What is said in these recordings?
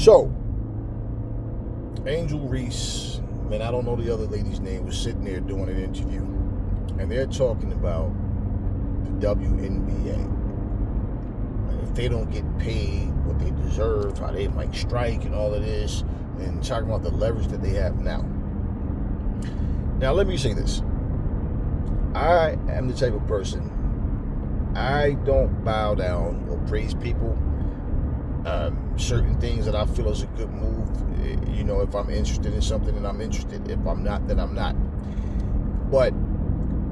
So, Angel Reese, man, I don't know the other lady's name, was sitting there doing an interview, and they're talking about the WNBA. And if they don't get paid what they deserve, how they might strike and all of this, and talking about the leverage that they have now. Now, let me say this. I am the type of person, I don't bow down or praise people. Certain things that I feel is a good move, if I'm interested in something, then I'm interested. If I'm not, then I'm not. But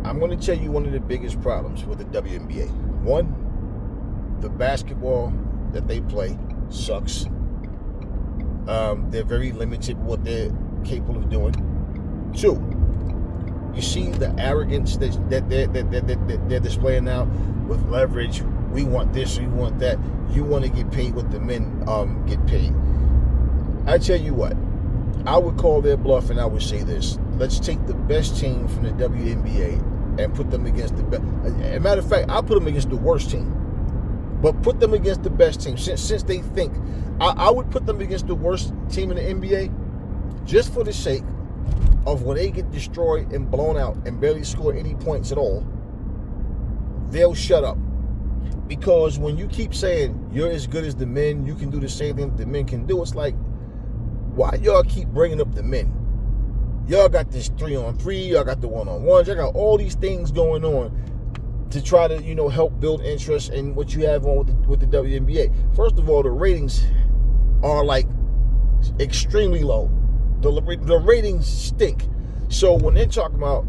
I'm going to tell you one of the biggest problems with the WNBA. One, the basketball that they play sucks. They're very limited what they're capable of doing. Two, you see the arrogance that they're displaying now with leverage. We want this, we want that. You want to get paid what the men get paid. I tell you what, I would call their bluff, and I would say this. Let's take the best team from the WNBA and put them against the best. As a matter of fact, I'll put them against the worst team. But put them against the best team. Since they think, I would put them against the worst team in the NBA just for the sake of when they get destroyed and blown out and barely score any points at all, they'll shut up. Because when you keep saying you're as good as the men, you can do the same thing that the men can do, it's like, why y'all keep bringing up the men? Y'all got this 3-on-3, y'all got the 1-on-1s, y'all got all these things going on to try to, help build interest in what you have on with the WNBA. First of all, the ratings are like extremely low. The ratings stink. So when they're talking about,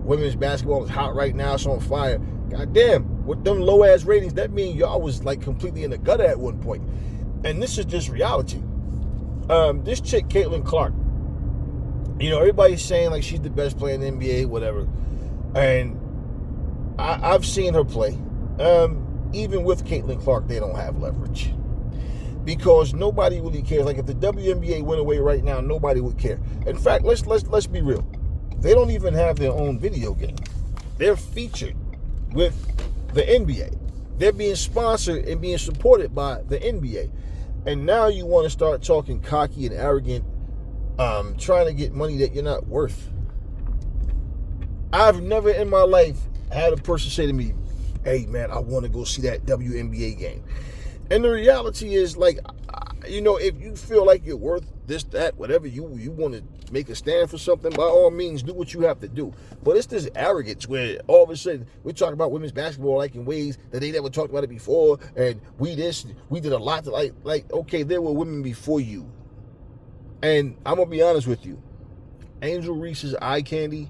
women's basketball is hot right now, it's on fire. God damn, with them low ass ratings, that means y'all was like completely in the gutter at one point. And this is just reality. This chick, Caitlin Clark, everybody's saying like she's the best player in the NBA, whatever. And I've seen her play. Even with Caitlin Clark, they don't have leverage. Because nobody really cares. Like if the WNBA went away right now, nobody would care. In fact, let's be real. They don't even have their own video game. They're featured with the NBA. They're being sponsored and being supported by the NBA. And now you want to start talking cocky and arrogant, trying to get money that you're not worth. I've never in my life had a person say to me, hey man, I want to go see that WNBA game. And the reality is, like, if you feel like you're worth this, that, whatever, you want to make a stand for something, by all means, do what you have to do. But it's this arrogance where all of a sudden we're talking about women's basketball like in ways that they never talked about it before, and we did a lot to like, okay, there were women before you. And I'm going to be honest with you. Angel Reese's eye candy,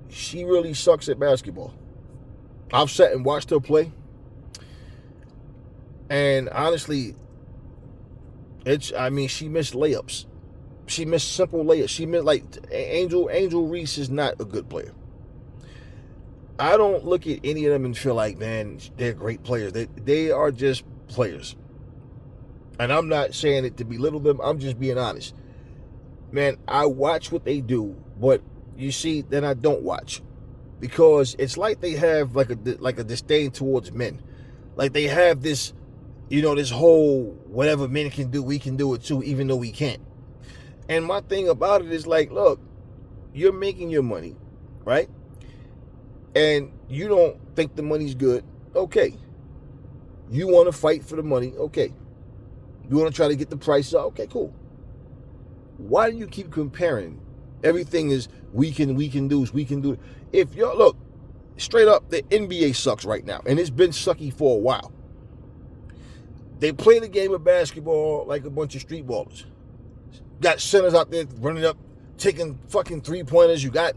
she really sucks at basketball. I've sat and watched her play. And honestly, she missed layups. She missed simple layups. She missed, Angel Reese is not a good player. I don't look at any of them and feel like, man, they're great players. They are just players. And I'm not saying it to belittle them. I'm just being honest. Man, I watch what they do, but you see, then I don't watch. Because it's like they have like a disdain towards men. Like they have this, this whole whatever men can do, we can do it too, even though we can't. And my thing about it is like, look, you're making your money, right? And you don't think the money's good, okay. You want to fight for the money, okay. You want to try to get the price up, okay, cool. Why do you keep comparing? Everything is we can do. If you're, look, straight up, the NBA sucks right now, and it's been sucky for a while. They play the game of basketball like a bunch of street ballers. Got centers out there running up, taking fucking three-pointers. You got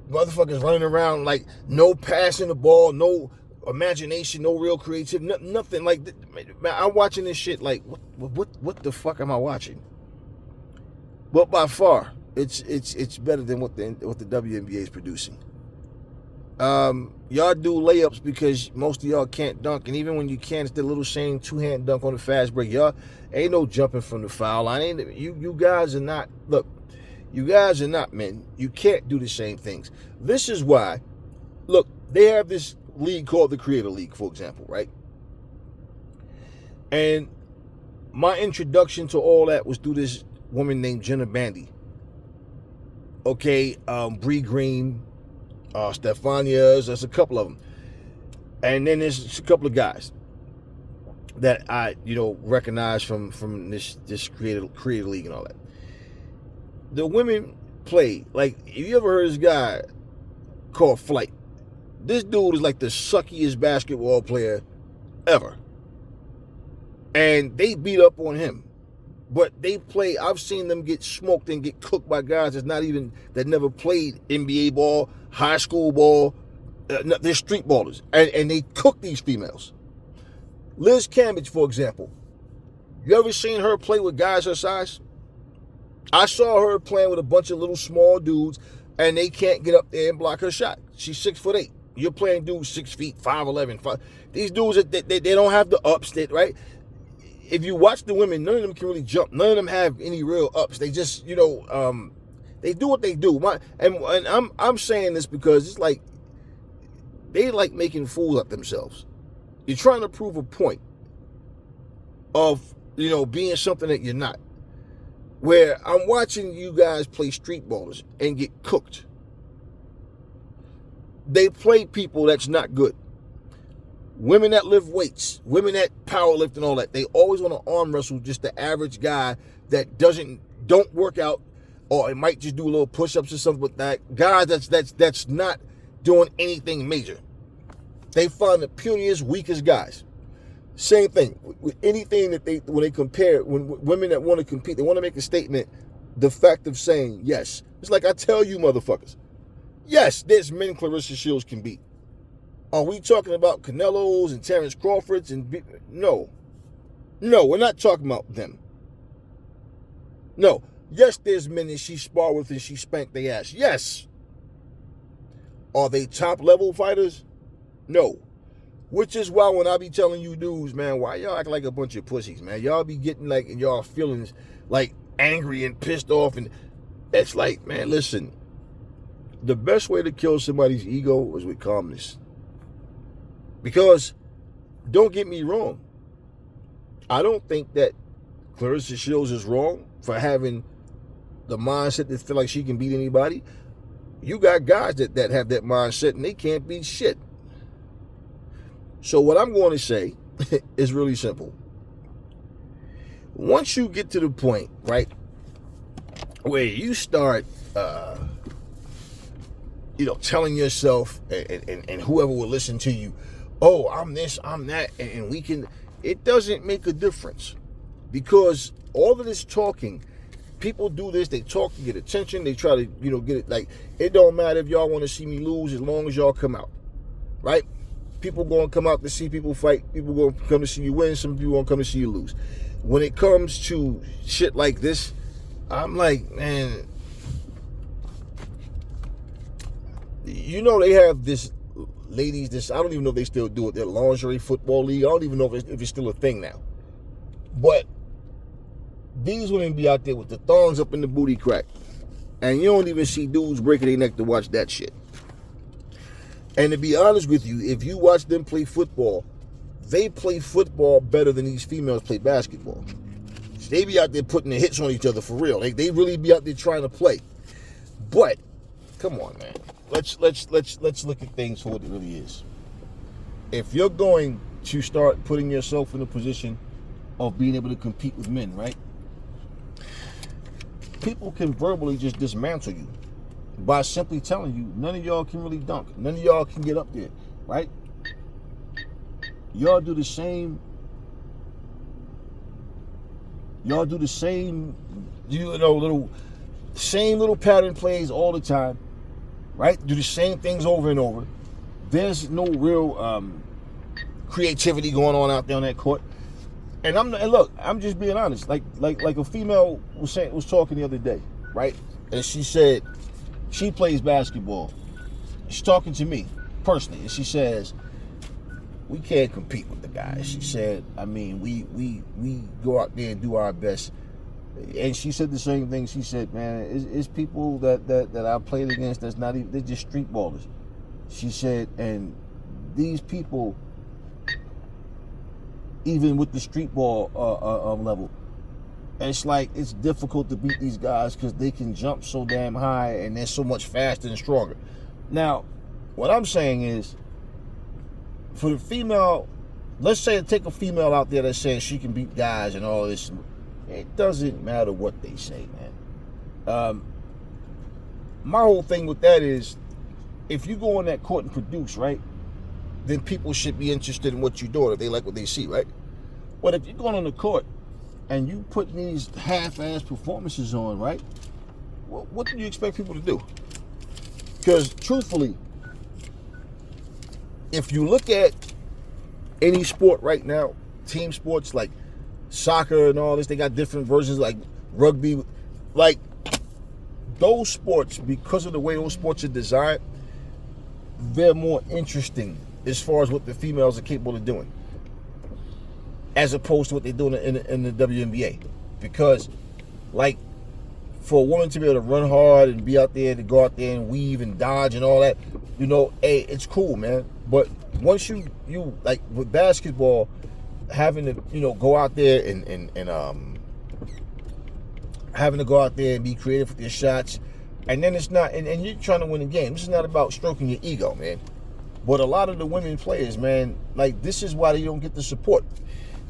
motherfuckers running around like no passing the ball, no imagination, no real creativity, nothing like that. Man, I'm watching this shit like, what the fuck am I watching? But by far, it's better than what the WNBA is producing. Y'all do layups because most of y'all can't dunk, and even when you can, it's the little Shane two-hand dunk on the fast break. Y'all ain't no jumping from the foul line. You guys are not, look, you guys are not men. You can't do the same things. This is why, look, they have this league called the Creator League, for example, right? And my introduction to all that was through this woman named Jenna Bandy. Okay, Bree Green, Stefania's, there's a couple of them. And then there's a couple of guys that I, recognize from this creative league and all that. The women play, like, if you ever heard of this guy called Flight, this dude is like the suckiest basketball player ever. And they beat up on him. But they play, I've seen them get smoked and get cooked by guys that never played NBA ball, high school ball. They're street ballers. And they cook these females. Liz Cambage, for example. You ever seen her play with guys her size? I saw her playing with a bunch of little small dudes, and they can't get up there and block her shot. She's 6'8". You're playing dudes 6 feet, 5'11". 5. These dudes, they don't have the ups, right? If you watch the women, none of them can really jump. None of them have any real ups. They just, they do what they do. And I'm saying this because it's like they like making fools of themselves. You're trying to prove a point of, being something that you're not. Where I'm watching you guys play street ballers and get cooked. They play people that's not good. Women that lift weights, women that power lift and all that, they always want to arm wrestle just the average guy that don't work out, or it might just do a little push-ups or something like that. Guys that's not doing anything major. They find the puniest, weakest guys. Same thing with anything that when they compare, when women that want to compete, they want to make a statement, the fact of saying yes. It's like, I tell you motherfuckers, yes, there's men Clarissa Shields can beat. Are we talking about Canelos and Terrence Crawfords? No, we're not talking about them. No. Yes, there's men that she sparred with and she spanked their ass. Yes. Are they top-level fighters? No. Which is why when I be telling you dudes, man, why y'all act like a bunch of pussies, man? Y'all be getting like in y'all feelings like angry and pissed off. And it's like, man, listen. The best way to kill somebody's ego is with calmness. Because, don't get me wrong, I don't think that Clarissa Shields is wrong for having the mindset that feel like she can beat anybody. You got guys that have that mindset and they can't beat shit. So what I'm going to say is really simple. Once you get to the point, right, where you start, telling yourself and whoever will listen to you, oh, I'm this, I'm that, and we can, it doesn't make a difference. Because all of this talking, people do this, they talk to get attention, they try to, get it, like, it don't matter if y'all want to see me lose as long as y'all come out, right? People going to come out to see people fight, people going to come to see you win, some people going to come to see you lose. When it comes to shit like this, I'm like, man, they have this, ladies, I don't even know if they still do it, their lingerie football league. I don't even know if it's still a thing now. But these women be out there with the thongs up in the booty crack. And you don't even see dudes breaking their neck to watch that shit. And to be honest with you, if you watch them play football, they play football better than these females play basketball. They be out there putting the hits on each other for real. They really be out there trying to play. But, come on, man. Let's look at things for what it really is. If you're going to start putting yourself in a position of being able to compete with men, right? People can verbally just dismantle you by simply telling you none of y'all can really dunk. None of y'all can get up there, right? Y'all do the same little pattern plays all the time. Right? Do the same things over and over. There's no real creativity going on out there on that court. And look, I'm just being honest. Like a female was talking the other day, right? And she said she plays basketball. She's talking to me personally, and she says we can't compete with the guys. She said, I mean, we go out there and do our best. And she said the same thing. She said, man, it's people that I played against that's not even, they're just street ballers. She said, and these people, even with the street ball level. It's like it's difficult to beat these guys because they can jump so damn high and they're so much faster and stronger. Now, what I'm saying is, for the female, let's say take a female out there that's saying she can beat guys and all this. It doesn't matter what they say, man. My whole thing with that is, if you go on that court and produce, right, then people should be interested in what you're doing if they like what they see, right? But if you're going on the court and you put these half-ass performances on, right, what do you expect people to do? Because truthfully, if you look at any sport right now, team sports like soccer and all this, they got different versions like rugby. Like those sports, because of the way those sports are designed, they're more interesting as far as what the females are capable of doing, as opposed to what they're doing in the WNBA. Because, like, for a woman to be able to run hard and be out there, to go out there and weave and dodge and all that, you know, hey, it's cool, man. But once you like with basketball, having to, you know, go out there and having to go out there and be creative with your shots, and then it's not, and you're trying to win a game. This is not about stroking your ego, man. But a lot of the women players, man, like, this is why they don't get the support.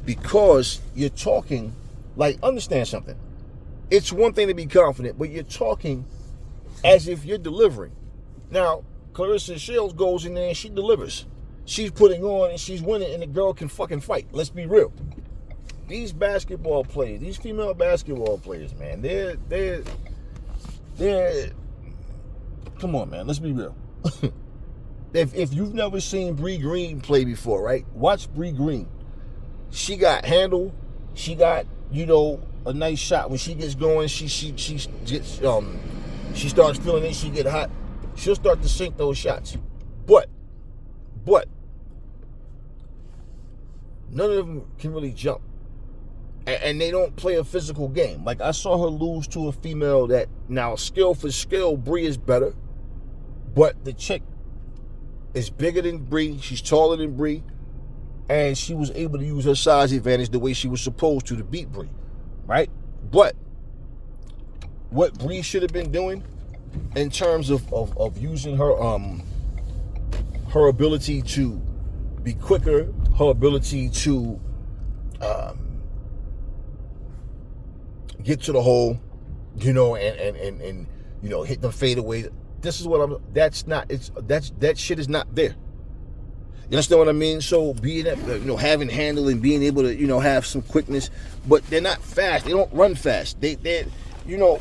Because you're talking, like, understand something. It's one thing to be confident, but you're talking as if you're delivering. Now, Clarissa Shields goes in there and she delivers. She's putting on and she's winning, and the girl can fucking fight. Let's be real. These basketball players, these female basketball players, man, they're come on, man, let's be real. If you've never seen Bree Green play before, right? Watch Bree Green. She got handle. She got, you know, a nice shot. When she gets going, she starts feeling it. She get hot. She'll start to sink those shots. But none of them can really jump, and they don't play a physical game. Like, I saw her lose to a female that, now skill for skill, Bree is better, but the chick is bigger than Bree. She's taller than Bree. And she was able to use her size advantage the way she was supposed to beat Bree. Right? But what Bree should have been doing in terms of using her her ability to be quicker, her ability to get to the hole, you know, and you know, hit the fadeaway. This is what that shit is not there. You understand what I mean? So being, you know, having handle and being able to, you know, have some quickness, but they're not fast. They don't run fast. They you know,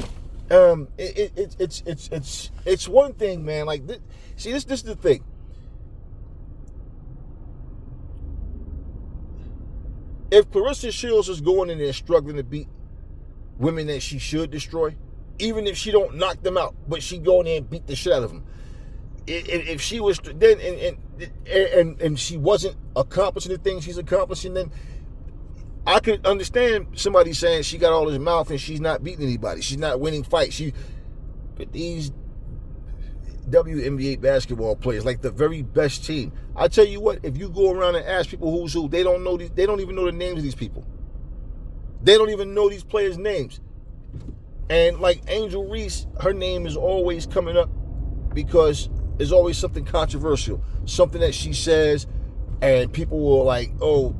it's one thing, man. Like, this is the thing. If Clarissa Shields is going in there struggling to beat women that she should destroy, even if she don't knock them out, but she go in there and beat the shit out of them. If she was then and she wasn't accomplishing the things she's accomplishing, then I could understand somebody saying she got all this mouth and she's not beating anybody. She's not winning fights. But these WNBA basketball players, like the very best team, I tell you what, if you go around and ask people who's who, they don't even know the names of these people. They don't even know these players' names. And like Angel Reese, her name is always coming up because there's always something controversial, something that she says, and people will like, oh,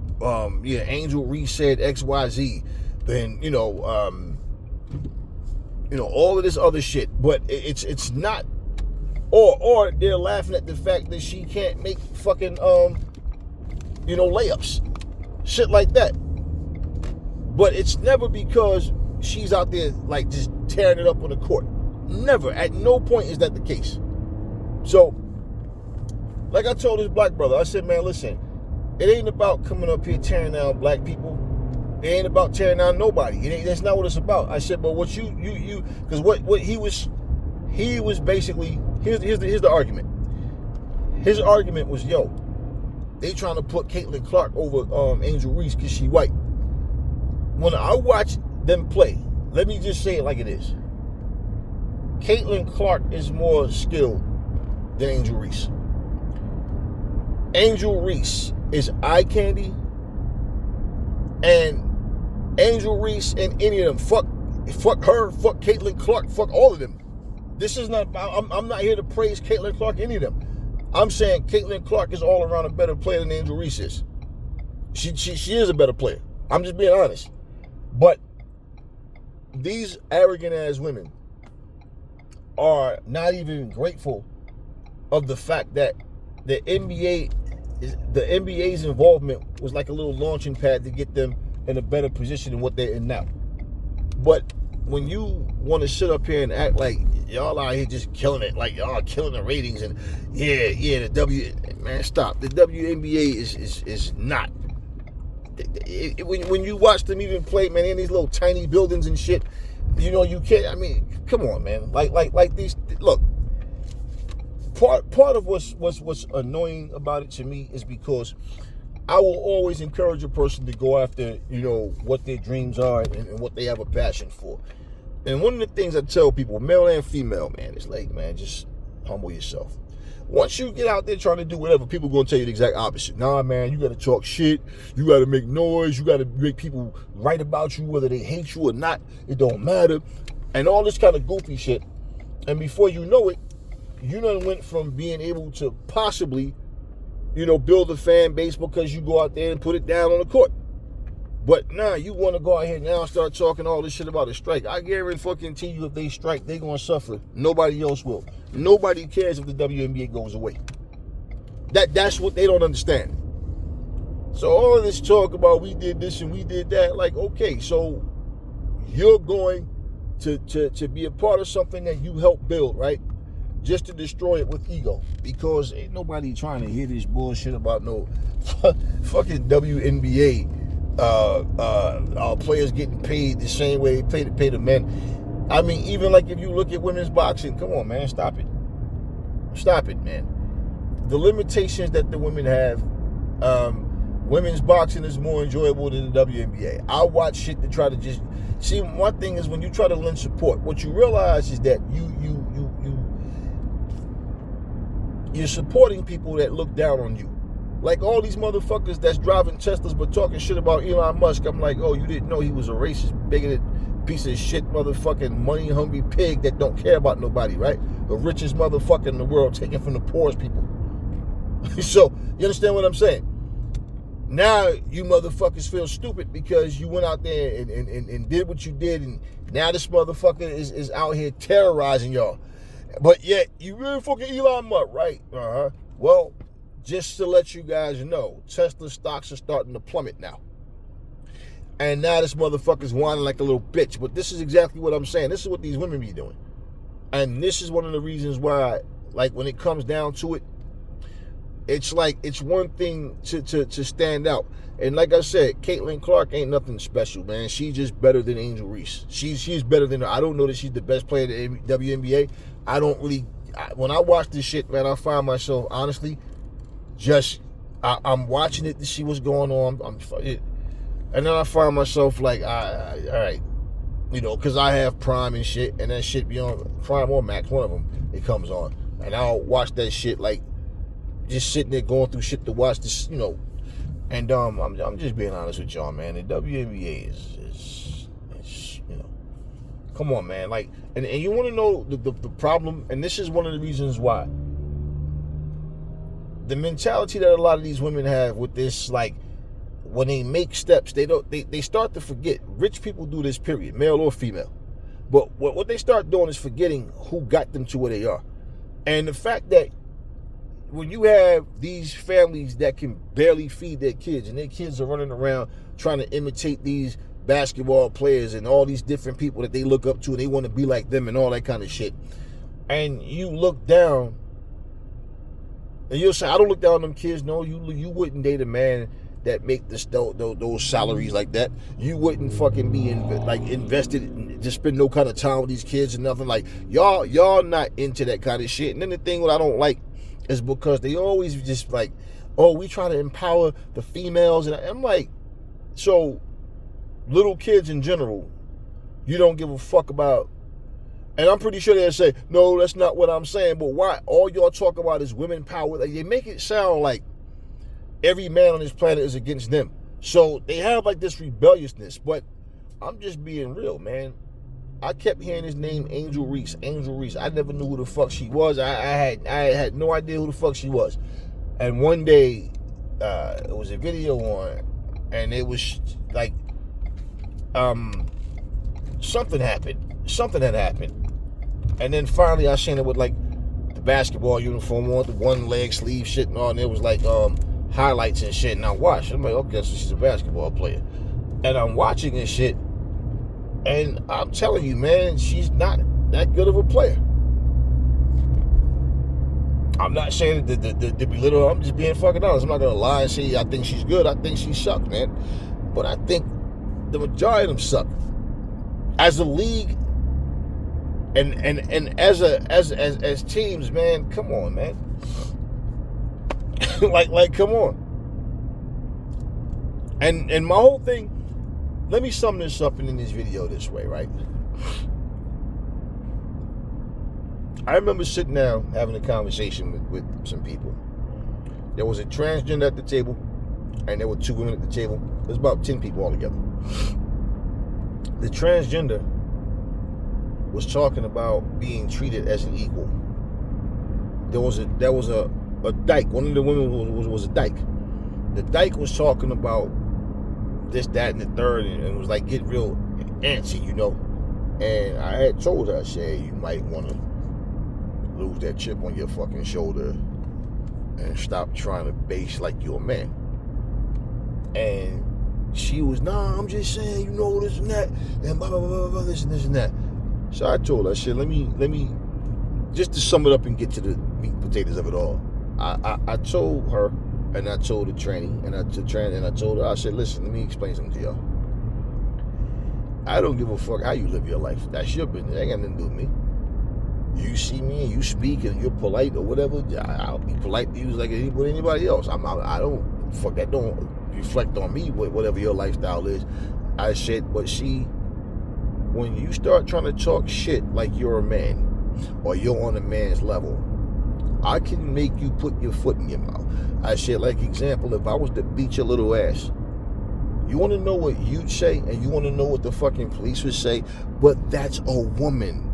yeah, Angel Reese said XYZ. Then, you know, all of this other shit. But it's not, or they're laughing at the fact that she can't make fucking, you know, layups, shit like that. But it's never because she's out there like just tearing it up on the court. Never. At no point is that the case. So, like I told this black brother, I said, man, listen, it ain't about coming up here tearing down black people. It ain't about tearing down nobody. That's not what it's about. I said, but what you because what he was basically, here's the argument. His argument was, yo, they trying to put Caitlin Clark over Angel Reese because she white. When I watch them play, let me just say it like it is. Caitlin Clark is more skilled than Angel Reese. Angel Reese is eye candy And Angel Reese and any of them, fuck her, fuck Caitlin Clark, fuck all of them. This is not, I'm not here to praise Caitlin Clark, any of them. I'm saying Caitlin Clark is all around a better player than Angel Reese is. She is a better player. I'm just being honest. But these arrogant ass women are not even grateful of the fact that the NBA's involvement was like a little launching pad to get them in a better position than what they're in now. But when you want to sit up here and act like y'all out here just killing it, like y'all killing the ratings, and man, stop. The WNBA is not. When you watch them even play, man, in these little tiny buildings and shit, you know, you can't. I mean, come on, man. Like these. Look, part of what's annoying about it to me is because I will always encourage a person to go after, you know, what their dreams are and what they have a passion for. And one of the things I tell people, male and female, man, is like, man, just humble yourself. Once you get out there trying to do whatever, people are going to tell you the exact opposite. Nah, man, you got to talk shit. You got to make noise. You got to make people write about you, whether they hate you or not. It don't matter. And all this kind of goofy shit. And before you know it, you done went from being able to possibly, you know, build a fan base because you go out there and put it down on the court. But now you want to go out here now and start talking all this shit about a strike. I guarantee you if they strike, they're going to suffer. Nobody else will. Nobody cares if the WNBA goes away. That's what they don't understand. So all of this talk about we did this and we did that, like, okay, so you're going to be a part of something that you helped build, right? Just to destroy it with ego. Because ain't nobody trying to hear this bullshit about no fucking WNBA. Players getting paid the same way they pay the men. I mean, even like if you look at women's boxing, come on, man, stop it, man. The limitations that the women have, women's boxing is more enjoyable than the WNBA. I watch shit to try to just see. One thing is when you try to lend support, what you realize is that you're supporting people that look down on you. Like all these motherfuckers that's driving Teslas but talking shit about Elon Musk. I'm like, oh, you didn't know he was a racist, bigoted piece of shit, motherfucking money-hungry pig that don't care about nobody, right? The richest motherfucker in the world taking from the poorest people. So, you understand what I'm saying? Now you motherfuckers feel stupid because you went out there and did what you did, and now this motherfucker is out here terrorizing y'all. But yet, you really fucking Elon Musk, right? Well, just to let you guys know, Tesla stocks are starting to plummet now. And now this motherfucker's whining like a little bitch. But this is exactly what I'm saying. This is what these women be doing. And this is one of the reasons why, like, when it comes down to it, it's like, it's one thing to stand out. And like I said, Caitlin Clark ain't nothing special, man. She's just better than Angel Reese. She's better than her. I don't know that she's the best player in the WNBA. I don't really, when I watch this shit, man, I find myself, honestly, I'm watching it to see what's going on. And then I find myself like, all right, you know, because I have Prime and shit, and that shit be on Prime or Max, one of them, it comes on. And I'll watch that shit, like, just sitting there going through shit to watch this, you know. And I'm just being honest with y'all, man. The WNBA is you know, come on, man. Like, and you want to know the problem, and this is one of the reasons why. The mentality that a lot of these women have with this, like, when they make steps, they start to forget. Rich people do this, period, male or female. But what they start doing is forgetting who got them to where they are. And the fact that when you have these families that can barely feed their kids, and their kids are running around trying to imitate these basketball players and all these different people that they look up to, and they want to be like them and all that kind of shit, and you look down, and you'll say, I don't look down on them kids. No, you wouldn't date a man that make those salaries like that. You wouldn't fucking be invested to spend no kind of time with these kids and nothing. Like, y'all not into that kind of shit. And then the thing what I don't like is because they always just like, oh, we try to empower the females. And I'm like, so little kids in general, you don't give a fuck about. And I'm pretty sure they'll say, no, that's not what I'm saying. But why? All y'all talk about is women power. Like, they make it sound like every man on this planet is against them. So they have like this rebelliousness, but I'm just being real, man. I kept hearing his name, Angel Reese. Angel Reese. I never knew who the fuck she was. I had no idea who the fuck she was. And one day, it was a video on, and it was like, something happened. Something had happened. And then finally I seen it with like the basketball uniform on, the one leg sleeve shit and all, and it was like highlights and shit. And I watched. I'm like, okay, so she's a basketball player. And I'm watching this shit. And I'm telling you, man, she's not that good of a player. I'm not saying to belittle her. I'm just being fucking honest. I'm not going to lie and say I think she's good. I think she sucks, man. But I think the majority of them suck. As a league and as teams, man, come on, man. like, come on. And my whole thing, let me sum this up in this video this way, right? I remember sitting down having a conversation with some people. There was a transgender at the table, and there were 2 women at the table. There's about 10 people altogether. The transgender was talking about being treated as an equal. There was a dyke. One of the women was a dyke. The dyke was talking about this, that, and the third, and it was like get real antsy, you know. And I had told her, I said, you might want to lose that chip on your fucking shoulder and stop trying to base like you're a man. And she was, nah, I'm just saying, you know, this and that, and blah, blah, blah, blah, this and this and that. So I told her, I said, let me, just to sum it up and get to the meat and potatoes of it all. I told her, and I told the trainee, and I told her, I said, listen, let me explain something to y'all. I don't give a fuck how you live your life. That's your business. That ain't got nothing to do with me. You see me and you speak and you're polite or whatever, I'll be polite to you like anybody else. I don't, fuck that, don't reflect on me, whatever your lifestyle is. I said, but see, when you start trying to talk shit like you're a man or you're on a man's level, I can make you put your foot in your mouth. I said, like example, if I was to beat your little ass, you want to know what you'd say and you want to know what the fucking police would say, but that's a woman.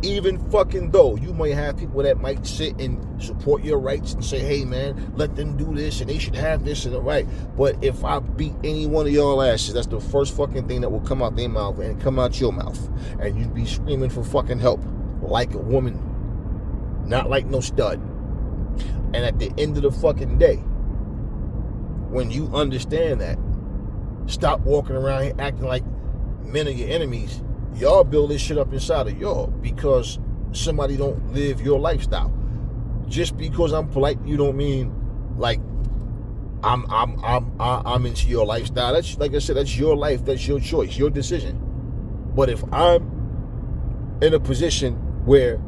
Even fucking though you might have people that might sit and support your rights and say, hey man, let them do this and they should have this and the right. But if I beat any one of y'all asses, that's the first fucking thing that will come out their mouth and come out your mouth. And you'd be screaming for fucking help like a woman, not like no stud. And at the end of the fucking day, when you understand that, stop walking around here acting like men are your enemies. Y'all build this shit up inside of y'all because somebody don't live your lifestyle. Just because I'm polite, you don't mean like I'm into your lifestyle. That's, like I said, that's your life, that's your choice, your decision. But if I'm in a position where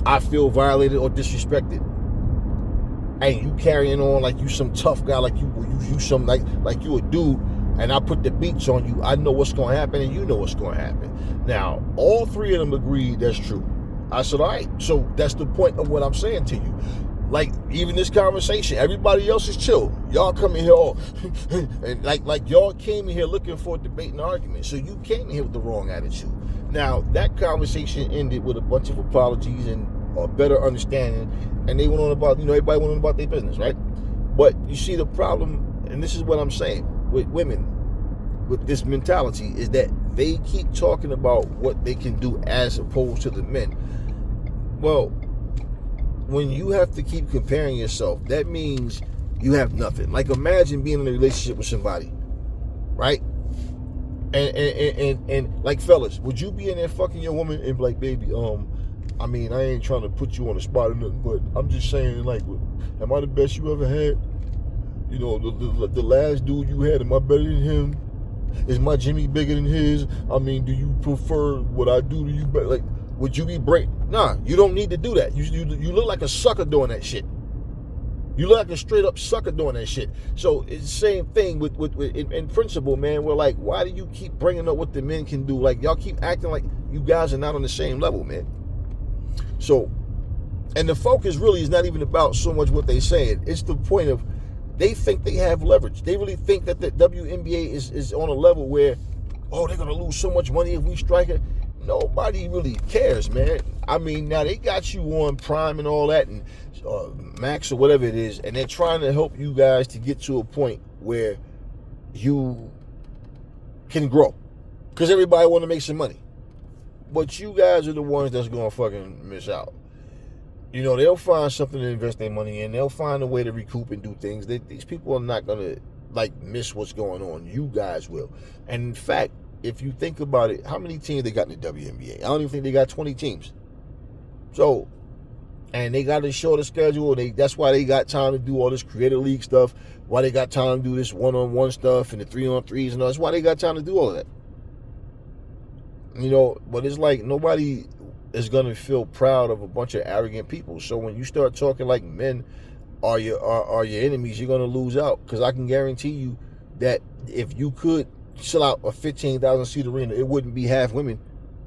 I feel violated or disrespected, and you carrying on like you some tough guy, like you some like you a dude, and I put the beats on you, I know what's going to happen, and you know what's going to happen. Now, all 3 of them agreed that's true. I said, all right, so that's the point of what I'm saying to you. Like, even this conversation, everybody else is chill. Y'all come in here all, and like y'all came in here looking for a debate and argument, so you came in here with the wrong attitude. Now, that conversation ended with a bunch of apologies and a better understanding, and they went on about, you know, everybody went on about their business, right? But you see the problem, and this is what I'm saying, with women, with this mentality, is that they keep talking about what they can do as opposed to the men. Well, when you have to keep comparing yourself, that means you have nothing. Like, imagine being in a relationship with somebody, right? And like, fellas, would you be in there fucking your woman and be like, baby, I mean, I ain't trying to put you on the spot or nothing, but I'm just saying, like, am I the best you ever had? You know, the last dude you had, am I better than him? Is my Jimmy bigger than his? I mean, do you prefer what I do to you? But like, would you be break? Nah, you don't need to do that. You look like a sucker doing that shit. You look like a straight up sucker doing that shit. So it's the same thing with in principle, man. We're like, why do you keep bringing up what the men can do? Like, y'all keep acting like you guys are not on the same level, man. So And the focus really is not even about so much what they say. It's the point of they think they have leverage. They really think that the WNBA is on a level where, oh, they're going to lose so much money if we strike it. Nobody really cares, man. I mean, now they got you on Prime and all that, and Max or whatever it is, and they're trying to help you guys to get to a point where you can grow. Because everybody want to make some money. But you guys are the ones that's going to fucking miss out. You know, they'll find something to invest their money in. They'll find a way to recoup and do things. These people are not going to, like, miss what's going on. You guys will. And in fact, if you think about it, how many teams they got in the WNBA? I don't even think they got 20 teams. So, and they got a shorter schedule. That's why they got time to do all this creator league stuff. Why they got time to do this one-on-one stuff and the 3-on-3s and all. That's why they got time to do all of that. You know, but it's like nobody is going to feel proud of a bunch of arrogant people. So when you start talking like men are your enemies, you're going to lose out. Because I can guarantee you that if you could sell out a 15,000 seat arena, it wouldn't be half women.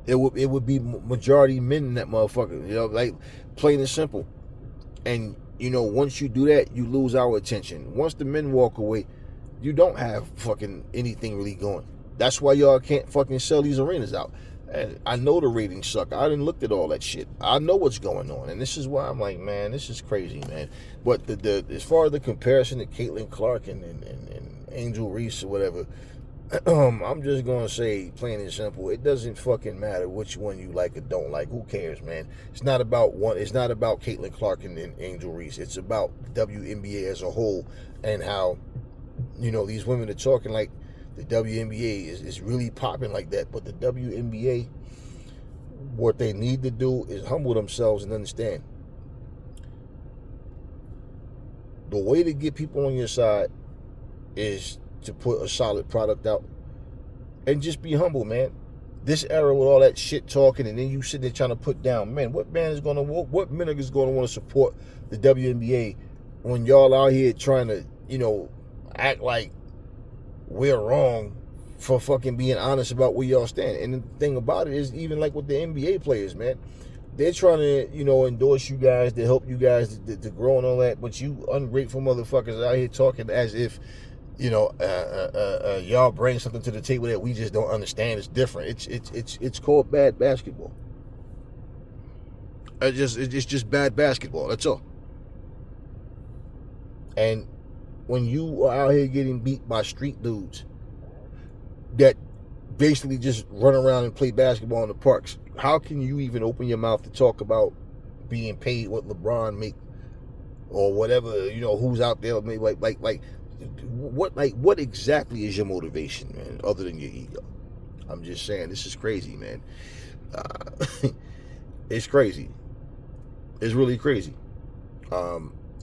It would be majority men in that motherfucker. You know, like plain and simple. And you know, once you do that, you lose our attention. Once the men walk away, you don't have fucking anything really going. That's why y'all can't fucking sell these arenas out. And I know the ratings suck. I didn't look at all that shit. I know what's going on. And this is why I'm like, man, this is crazy, man. But the as far as the comparison to Caitlin Clark and Angel Reese or whatever, I'm just going to say, plain and simple, it doesn't fucking matter which one you like or don't like. Who cares, man? It's not about one. It's not about Caitlin Clark and Angel Reese. It's about the WNBA as a whole and how, you know, these women are talking like the WNBA is really popping like that. But the WNBA, what they need to do is humble themselves and understand. The way to get people on your side is to put a solid product out and just be humble, man. This era with all that shit talking and then you sitting there trying to put down, man, what men is going to want to support the WNBA when y'all out here trying to, you know, act like we're wrong for fucking being honest about where y'all stand. And the thing about it is, even like with the NBA players, man, they're trying to, you know, endorse you guys to help you guys to grow and all that, but you ungrateful motherfuckers out here talking as if, you know, y'all bring something to the table that we just don't understand. It's different. It's called bad basketball. It's just bad basketball. That's all. And when you are out here getting beat by street dudes that basically just run around and play basketball in the parks, how can you even open your mouth to talk about being paid what LeBron make or whatever, you know, who's out there what exactly is your motivation, man, other than your ego? I'm just saying, this is crazy, man. It's crazy. It's really crazy.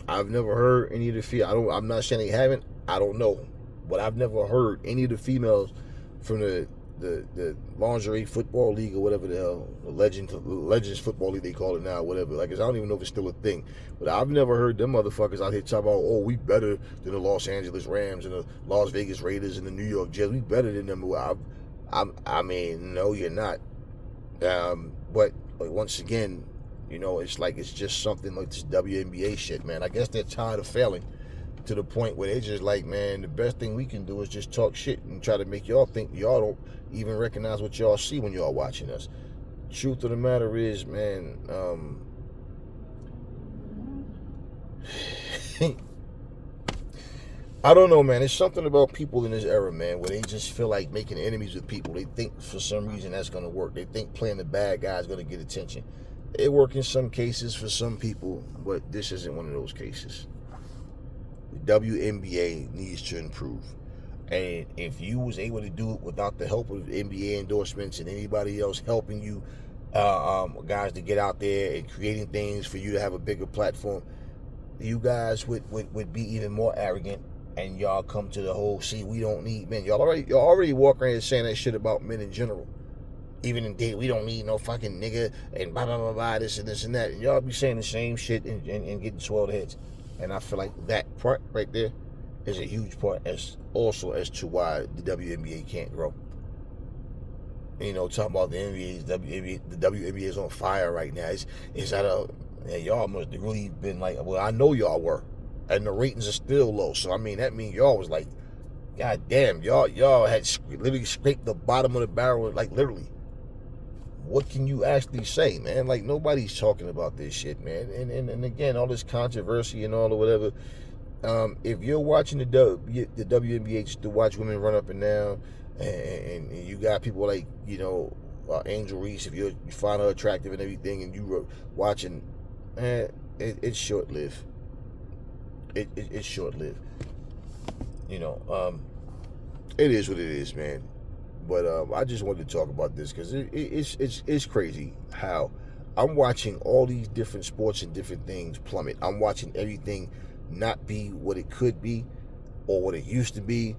I've never heard any of the females. I'm not saying they haven't. I don't know, but I've never heard any of the females from the lingerie football league or whatever the hell, the Legends football league they call it now, whatever. Like, I don't even know if it's still a thing. But I've never heard them motherfuckers out here talking about, oh, we better than the Los Angeles Rams and the Las Vegas Raiders and the New York Jets. We better than them. I mean, no, you're not. But once again, you know, it's like it's just something like this WNBA shit, man. I guess they're tired of failing to the point where they're just like, man, the best thing we can do is just talk shit and try to make y'all think y'all don't even recognize what y'all see when y'all watching us. Truth of the matter is, man, I don't know, man. There's something about people in this era, man, where they just feel like making enemies with people. They think for some reason that's going to work. They think playing the bad guy is going to get attention. It works in some cases for some people, but this isn't one of those cases. The WNBA needs to improve. And if you was able to do it without the help of NBA endorsements and anybody else helping you, guys, to get out there and creating things for you to have a bigger platform, you guys would be even more arrogant, and y'all come to the whole, see, we don't need men. Y'all already walk around here saying that shit about men in general. Even in date, we don't need no fucking nigga and blah, blah, blah, blah, this and this and that. And y'all be saying the same shit and getting swelled heads. And I feel like that part right there is a huge part as to why the WNBA can't grow. You know, talking about the NBA, the WNBA is on fire right now. It's at a Yeah, y'all must have really been like, well, I know y'all were. And the ratings are still low. So, I mean, that means y'all was like, God damn, y'all had literally scraped the bottom of the barrel, like literally. What can you actually say, man? Like, nobody's talking about this shit, man. And again, all this controversy and all or whatever. If you're watching the WNBA just to watch women run up and down, and you got people like, Angel Reese, if you find her attractive and everything, and you were watching, it's short-lived. It's short-lived. It is what it is, man. But I just wanted to talk about this because it's crazy how I'm watching all these different sports and different things plummet. I'm watching everything not be what it could be or what it used to be,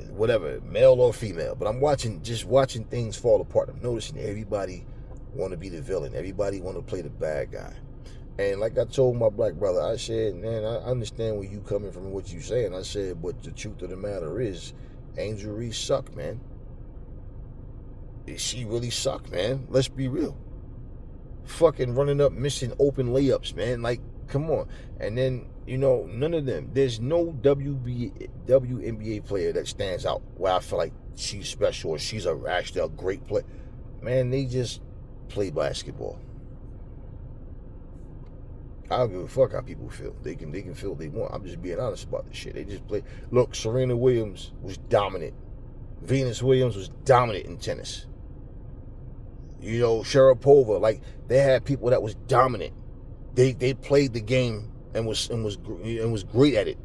whatever, male or female. But I'm watching things fall apart. I'm noticing everybody want to be the villain. Everybody want to play the bad guy. And like I told my black brother, I said, man, I understand where you coming from and what you saying. I said, but the truth of the matter is, Angel Reese suck, man. She really suck, man. Let's be real. Fucking running up, missing open layups, man. Like, come on. And then, none of them. There's no WNBA player that stands out where I feel like she's special or she's actually a great player. Man, they just play basketball. I don't give a fuck how people feel. They can feel what they want. I'm just being honest about this shit. They just play. Look, Serena Williams was dominant. Venus Williams was dominant in tennis. Sharapova, like, they had people that was dominant. They played the game and was great at it.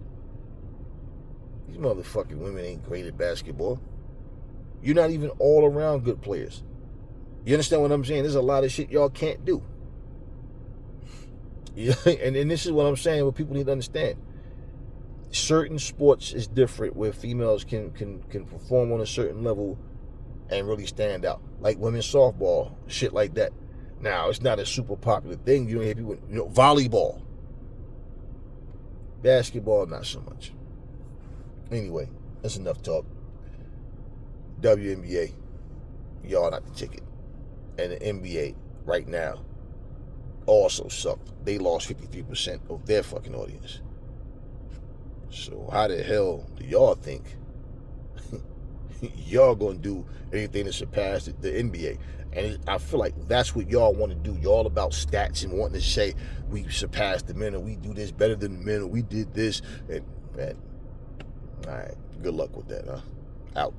These motherfucking women ain't great at basketball. You're not even all around good players. You understand what I'm saying? There's a lot of shit y'all can't do. And this is what I'm saying, what people need to understand. Certain sports is different where females can perform on a certain level and really stand out. Like women's softball, shit like that. Now, it's not a super popular thing. You don't hear people, volleyball. Basketball, not so much. Anyway, that's enough talk. WNBA, y'all not the ticket. And the NBA, right now, also sucked. They lost 53% of their fucking audience. So how the hell do y'all think y'all gonna do anything to surpass the NBA? And I feel like that's what y'all want to do. Y'all about stats and wanting to say we surpassed the men or we do this better than the men or we did this. And man, all right, good luck with that, huh? Out.